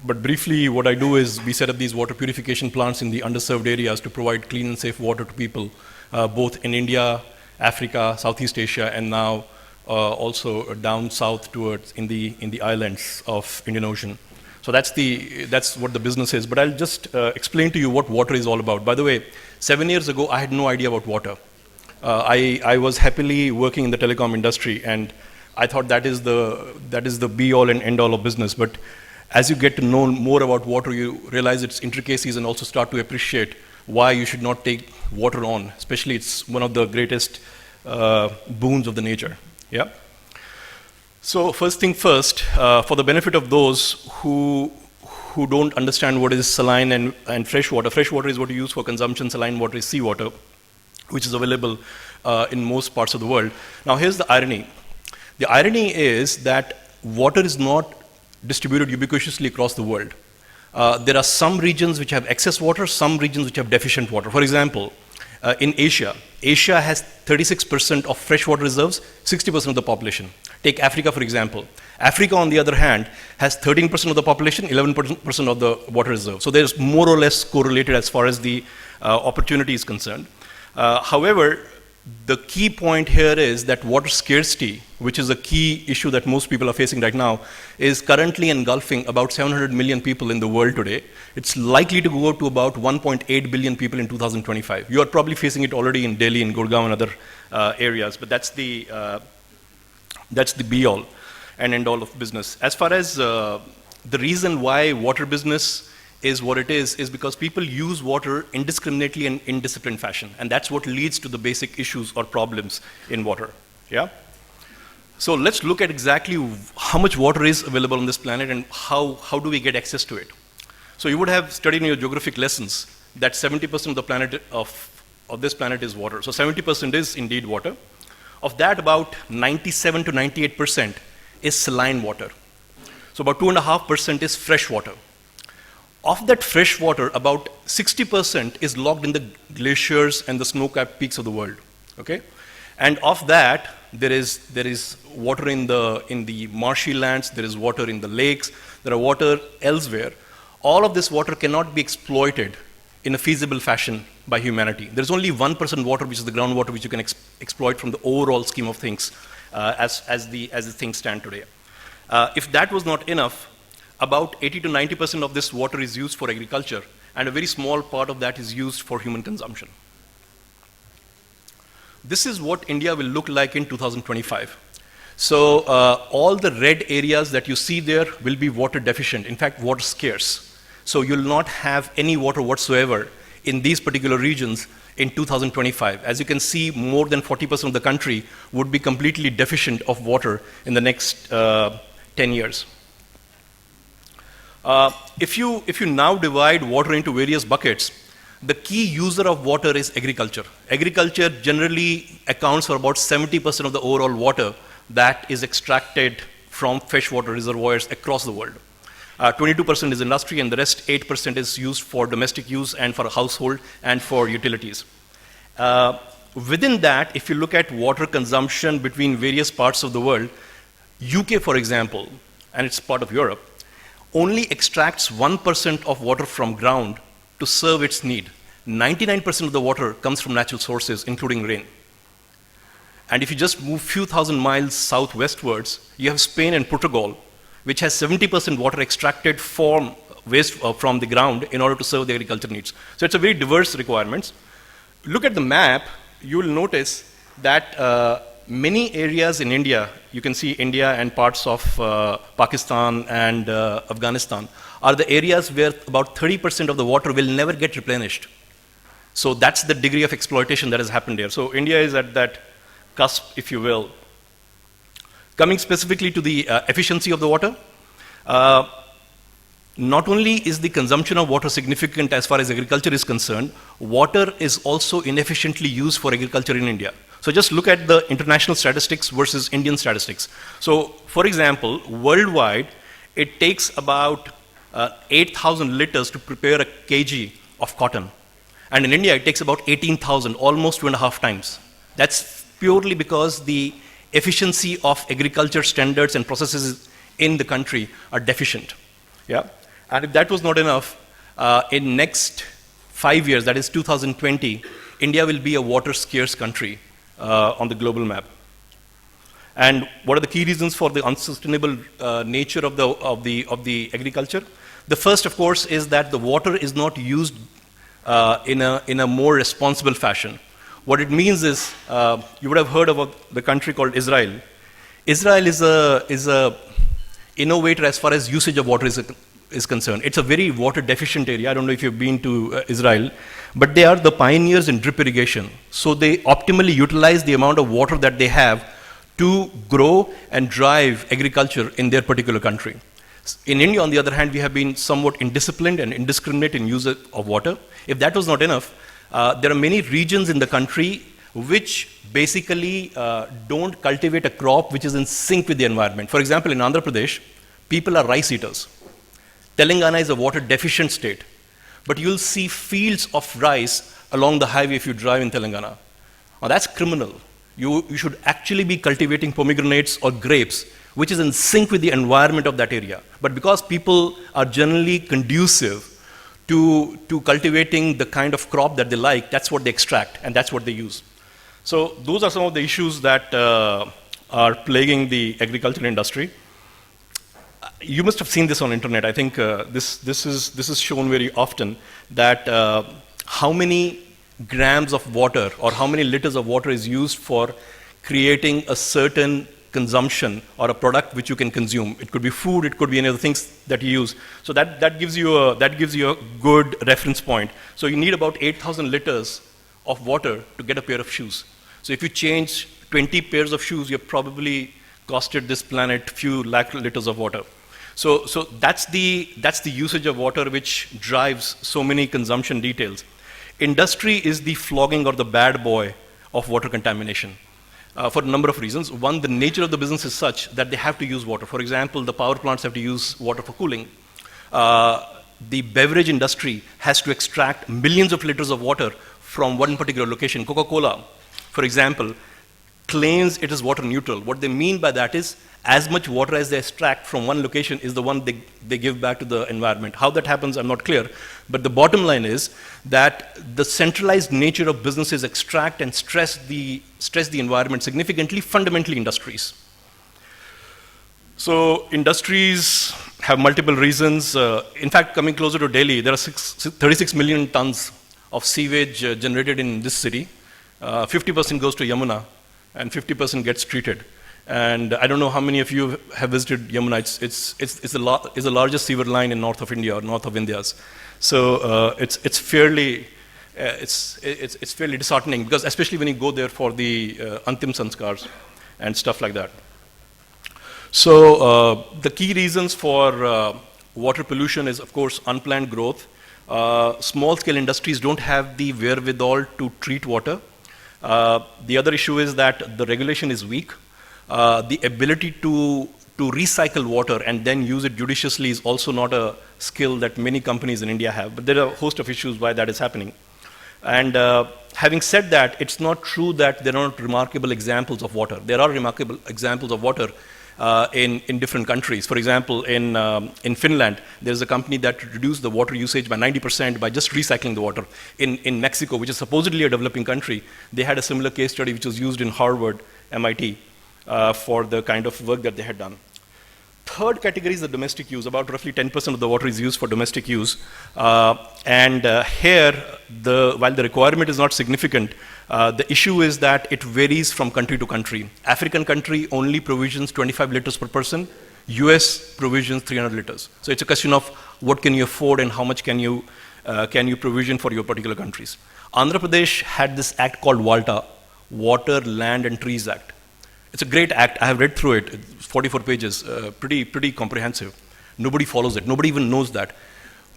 but briefly, what I do is we set up these water purification plants in the underserved areas to provide clean and safe water to people, both in India, Africa, Southeast Asia, and now also down south towards in the islands of Indian Ocean. So that's what the business is. But I'll just explain to you what water is all about. By the way, 7 years ago, I had no idea about water. I was happily working in the telecom industry, and I thought that is the be-all and end-all of business. But as you get to know more about water, you realize its intricacies and also start to appreciate why you should not take water on. Especially, it's one of the greatest boons of the nature. Yeah. So first thing first, for the benefit of those who don't understand what is saline and fresh water. Fresh water is what you use for consumption. Saline water is seawater, which is available in most parts of the world. Now here's the irony. The irony is that water is not distributed ubiquitously across the world. There are some regions which have excess water, some regions which have deficient water. For example, in Asia has 36% of freshwater reserves, 60% of the population. Take Africa, for example. Africa, on the other hand, has 13% of the population, 11% of the water reserve. So there's more or less correlated as far as the opportunity is concerned. However, the key point here is that water scarcity, which is a key issue that most people are facing right now, is currently engulfing about 700 million people in the world today. It's likely to go to about 1.8 billion people in 2025. You are probably facing it already in Delhi, in Gurgaon, and other areas, but that's the be-all and end-all of business. As far as the reason why water business is what it is because people use water indiscriminately and in indisciplined fashion. And that's what leads to the basic issues or problems in water. Yeah? So let's look at exactly how much water is available on this planet and how do we get access to it. So you would have studied in your geographic lessons that 70% of the planet of this planet is water. So 70% is indeed water. Of that, about 97 to 98% is saline water. So about 2.5% is fresh water. Of that fresh water, about 60% is locked in the glaciers and the snow-capped peaks of the world. Okay? And of that, there is water in the marshy lands, there is water in the lakes, there are water elsewhere. All of this water cannot be exploited in a feasible fashion by humanity. There's only 1% water, which is the groundwater, which you can exploit from the overall scheme of things as the things stand today. If that was not enough, about 80 to 90% of this water is used for agriculture, and a very small part of that is used for human consumption. This is what India will look like in 2025. So all the red areas that you see there will be water deficient, in fact, water scarce. So you'll not have any water whatsoever in these particular regions in 2025. As you can see, more than 40% of the country would be completely deficient of water in the next 10 years. If you now divide water into various buckets, the key user of water is agriculture. Agriculture generally accounts for about 70% of the overall water that is extracted from freshwater reservoirs across the world. 22% is industry, and the rest 8% is used for domestic use and for household and for utilities. Within that, if you look at water consumption between various parts of the world, UK, for example, and it's part of Europe, only extracts 1% of water from ground to serve its need. 99% of the water comes from natural sources, including rain. And if you just move a few thousand miles southwestwards, you have Spain and Portugal, which has 70% water extracted from waste from the ground in order to serve the agriculture needs. So it's a very diverse requirements. Look at the map, you will notice that many areas in India, you can see India and parts of Pakistan and Afghanistan, are the areas where about 30% of the water will never get replenished. So that's the degree of exploitation that has happened here. So India is at that cusp, if you will. Coming specifically to the efficiency of the water, not only is the consumption of water significant as far as agriculture is concerned, water is also inefficiently used for agriculture in India. So just look at the international statistics versus Indian statistics. So for example, worldwide, it takes about 8,000 liters to prepare a kg of cotton. And in India, it takes about 18,000, almost 2.5 times. That's purely because the efficiency of agriculture standards and processes in the country are deficient. Yeah? And if that was not enough, in next 5 years, that is 2020, India will be a water scarce country on the global map. And what are the key reasons for the unsustainable nature of the agriculture? The first, of course, is that the water is not used in a more responsible fashion. What it means is, you would have heard about the country called Israel. Israel is a innovator as far as usage of water is concerned. It's a very water deficient area. I don't know if you've been to Israel, but they are the pioneers in drip irrigation. So they optimally utilize the amount of water that they have to grow and drive agriculture in their particular country. In India, on the other hand, we have been somewhat indisciplined and indiscriminate in use of water. If that was not enough, there are many regions in the country which basically don't cultivate a crop which is in sync with the environment. For example, in Andhra Pradesh, people are rice eaters. Telangana is a water deficient state, but you'll see fields of rice along the highway if you drive in Telangana. Now that's criminal. You should actually be cultivating pomegranates or grapes, which is in sync with the environment of that area. But because people are generally conducive to cultivating the kind of crop that they like, that's what they extract, and that's what they use. So those are some of the issues that are plaguing the agricultural industry. You must have seen this on internet. I think this is shown very often, that how many grams of water or how many liters of water is used for creating a certain consumption or a product which you can consume. It could be food, it could be any other things that you use. So that gives you a good reference point. So you need about 8,000 liters of water to get a pair of shoes. So if you change 20 pairs of shoes, you've probably costed this planet few lakh liters of water. So that's the usage of water which drives so many consumption details. Industry is the flogging or the bad boy of water contamination for a number of reasons. One, the nature of the business is such that they have to use water. For example, the power plants have to use water for cooling. The beverage industry has to extract millions of liters of water from one particular location. Coca-Cola, for example, claims it is water neutral. What they mean by that is, as much water as they extract from one location is the one they give back to the environment. How that happens, I'm not clear. But the bottom line is that the centralized nature of businesses extract and stress the environment significantly, fundamentally industries. So industries have multiple reasons. In fact, coming closer to Delhi, there are 36 million tons of sewage generated in this city. 50% goes to Yamuna, and 50% gets treated. And I don't know how many of you have visited Yamuna. It's the largest sewer line in north of India or north of India's. So it's fairly disheartening, because especially when you go there for the Antim Sanskars and stuff like that. So the key reasons for water pollution is, of course, unplanned growth. Small-scale industries don't have the wherewithal to treat water. The other issue is that the regulation is weak. The ability to recycle water and then use it judiciously is also not a skill that many companies in India have. But there are a host of issues why that is happening. And having said that, it's not true that there are not remarkable examples of water. There are remarkable examples of water in different countries. For example, in Finland, there's a company that reduced the water usage by 90% by just recycling the water. In Mexico, which is supposedly a developing country, they had a similar case study which was used in Harvard, MIT, for the kind of work that they had done. Third category is the domestic use. About roughly 10% of the water is used for domestic use. Here, while the requirement is not significant, the issue is that it varies from country to country. African country only provisions 25 liters per person. US provisions 300 liters. So it's a question of what can you afford and how much can you provision for your particular countries. Andhra Pradesh had this act called WALTA, Water, Land and Trees Act. It's a great act. I have read through it. It's 44 pages, pretty comprehensive. Nobody follows it. Nobody even knows that.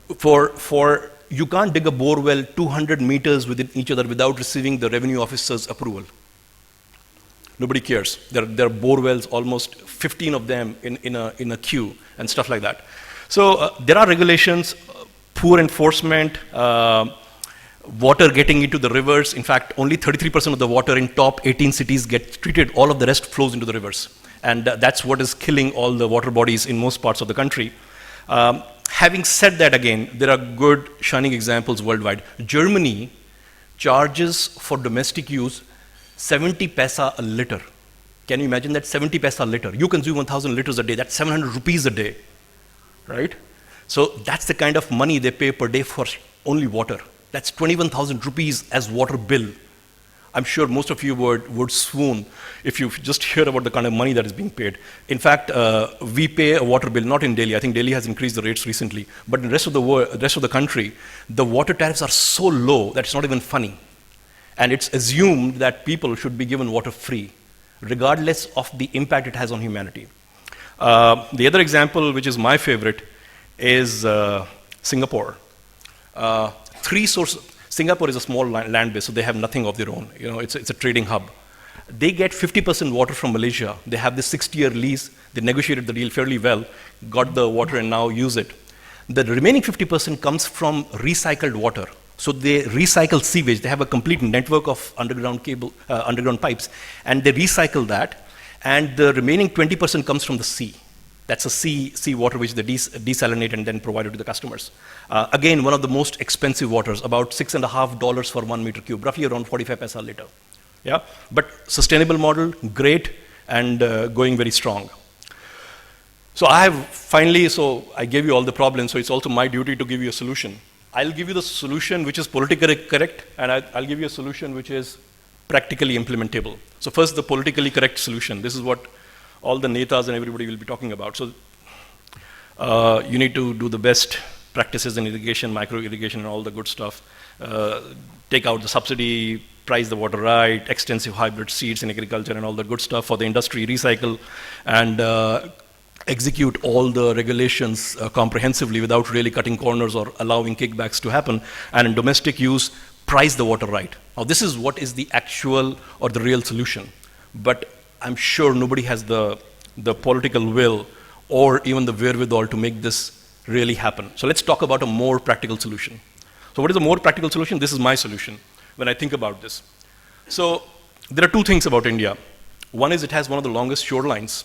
You can't dig a bore well 200 meters within each other without receiving the revenue officer's approval. Nobody cares. There are bore wells, almost 15 of them in a queue and stuff like that. So there are regulations, poor enforcement, water getting into the rivers. In fact, only 33% of the water in top 18 cities gets treated. All of the rest flows into the rivers. And that's what is killing all the water bodies in most parts of the country. Having said that, again, there are good shining examples worldwide. Germany charges for domestic use 70 paisa a liter. Can you imagine that? 70 paisa a liter. You consume 1,000 liters a day. That's 700 rupees a day, right? So that's the kind of money they pay per day for only water. That's 21,000 rupees as water bill. I'm sure most of you would swoon if you just hear about the kind of money that is being paid. In fact, we pay a water bill, not in Delhi. I think Delhi has increased the rates recently. But in the rest of the country, the water tariffs are so low that it's not even funny. And it's assumed that people should be given water free, regardless of the impact it has on humanity. The other example, which is my favorite, is Singapore. Singapore is a small land base, so they have nothing of their own. You know, it's a trading hub. They get 50% water from Malaysia. They have this 60-year lease. They negotiated the deal fairly well, got the water and now use it. The remaining 50% comes from recycled water. So they recycle sewage. They have a complete network of underground pipes, and they recycle that. And the remaining 20% comes from the sea. That's a sea water which they desalinate and then provide it to the customers. Again, one of the most expensive waters, about $6.50 for 1 meter cube, roughly around 45 paisa a liter. Yeah, but sustainable model, great, and going very strong. So I gave you all the problems, so it's also my duty to give you a solution. I'll give you the solution which is politically correct, and I'll give you a solution which is practically implementable. So first, the politically correct solution. This is what all the netas and everybody will be talking about. So you need to do the best practices in irrigation, micro irrigation, and all the good stuff. Take out the subsidy, price the water right, extensive hybrid seeds in agriculture, and all the good stuff for the industry, recycle, and execute all the regulations comprehensively without really cutting corners or allowing kickbacks to happen. And in domestic use, price the water right. Now, this is what is the actual or the real solution. But I'm sure nobody has the political will or even the wherewithal to make this really happen. So let's talk about a more practical solution. So what is a more practical solution? This is my solution when I think about this. So there are two things about India. One is it has one of the longest shorelines.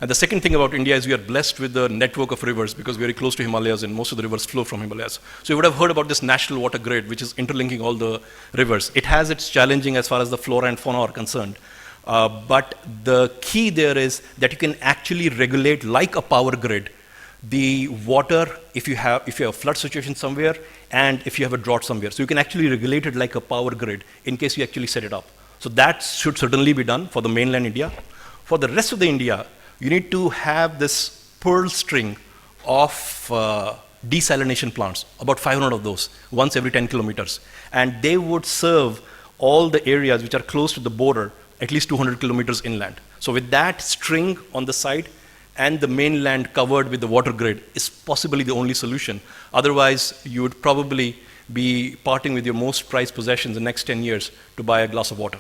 And the second thing about India is we are blessed with the network of rivers because we are very close to Himalayas and most of the rivers flow from Himalayas. So you would have heard about this national water grid, which is interlinking all the rivers. It has its challenging as far as the flora and fauna are concerned. But the key there is that you can actually regulate, like a power grid, the water if you have a flood situation somewhere and if you have a drought somewhere. So you can actually regulate it like a power grid in case you actually set it up. So that should certainly be done for the mainland India. For the rest of the India, you need to have this pearl string of desalination plants, about 500 of those, once every 10 kilometers. And they would serve all the areas which are close to the border, at least 200 kilometers inland. So with that string on the side and the mainland covered with the water grid is possibly the only solution. Otherwise, you would probably be parting with your most prized possessions in the next 10 years to buy a glass of water.